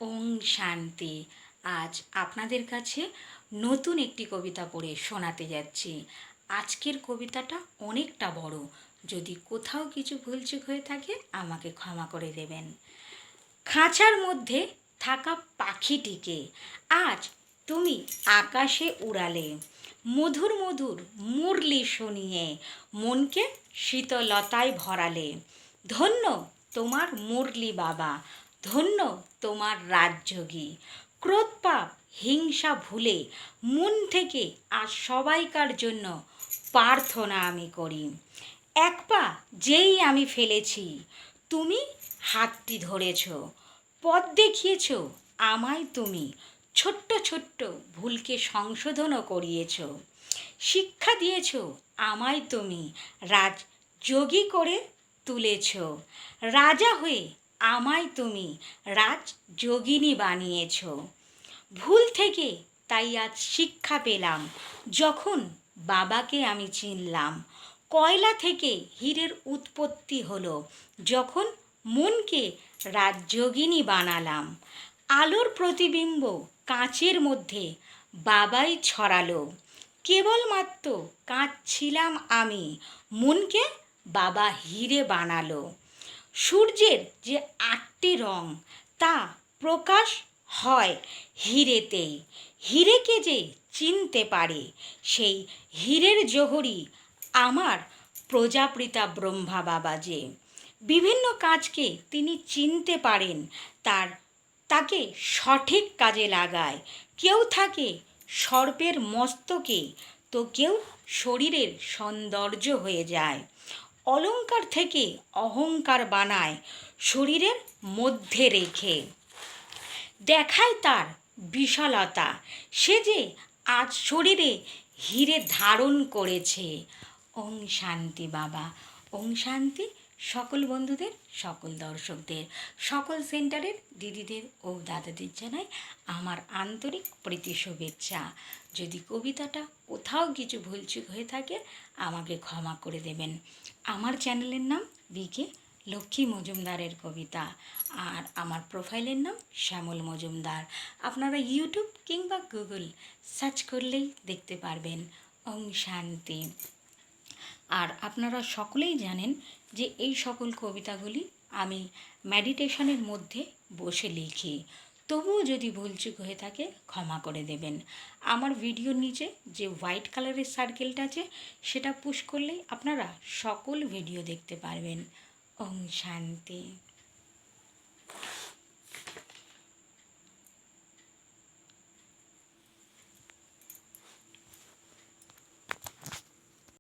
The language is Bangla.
ওং শান্তি। আজ আপনাদের কাছে নতুন একটি কবিতা পড়ে শোনাতে যাচ্ছি। আজকের কবিতাটা অনেকটা বড়। যদি কোথাও কিছু ভুলচুক হয়ে থাকে আমাকে ক্ষমা করে দেবেন। খাঁচার মধ্যে থাকা পাখিটিকে আজ তুমি আকাশে উড়ালে, মধুর মধুর মুরলি শুনিয়ে মনকে শীতলতায় ভরালে। ধন্য তোমার মুরলি বাবা, ধন্য তোমার রাজযোগী। ক্রোধ পাপ হিংসা ভুলে মন থেকে আজ সবাইকার জন্য প্রার্থনা আমি করি। এক পা যেই আমি ফেলেছি, তুমি হাতটি ধরেছ, পথ দেখিয়েছ আমায় তুমি, ছোট্ট ছোট্ট ভুলকে সংশোধনও করিয়েছ। শিক্ষা দিয়েছ আমায় তুমি, রাজযোগী করে তুলেছ। রাজা হয়ে আমায় তুমি রাজযোগিনী বানিয়েছ। ভুল থেকে তাই আজ শিক্ষা পেলাম, যখন বাবাকে আমি চিনলাম। কয়লা থেকে হীরের উৎপত্তি হলো, যখন মনকে রাজযোগিনী বানালাম। আলোর প্রতিবিম্ব কাঁচের মধ্যে বাবাই ছড়ালো, কেবলমাত্র কাঁচ ছিলাম আমি, মনকে বাবা হীরে বানালো। সূর্যের যে 8টি রং তা প্রকাশ হয় হীরেতেই। হীরেকে যে চিনতে পারে, সেই হীরের জহরি আমার প্রজাপিতা ব্রহ্মা বাবা। যে বিভিন্ন কাজকে তিনি চিনতে পারেন, তাকে সঠিক কাজে লাগায়। কেউ থাকে সর্পের মস্তকে, তো কেউ শরীরের সৌন্দর্য হয়ে যায়। অলংকার থেকে অহংকার বানায় শরীরের মধ্যে রেখে, দেখায় তার বিশালতা। সে যে আজ শরীরে হীরে ধারণ করেছে। ওং শান্তি বাবা। ওং শান্তি। সকল বন্ধুদের, সকল দর্শকদের, সকল সেন্টারের দিদিদের ও দাদাদের জানাই আমার আন্তরিক প্রীতি শুভেচ্ছা। যদি কবিতাটা কোথাও কিছু ভুলচুক হয়ে থাকে আমাকে ক্ষমা করে দেবেন। আমার চ্যানেলের নাম বিকে লক্ষ্মী মজুমদারের কবিতা, আর আমার প্রোফাইলের নাম শ্যামল মজুমদার। আপনারা ইউটিউব কিংবা গুগল সার্চ করলেই দেখতে পারবেন। ওং শান্তি। আর আপনারা সকলেই জানেন যে এই সকল কবিতাগুলি আমি মেডিটেশনের মধ্যে বসে লিখি। তবুও যদি ভুলচুক হয়ে থাকে ক্ষমা করে দেবেন। আমার ভিডিওর নিচে যে হোয়াইট কালারের সার্কেলটা আছে সেটা পুশ করলেই আপনারা সকল ভিডিও দেখতে পারবেন। ওং শান্তি।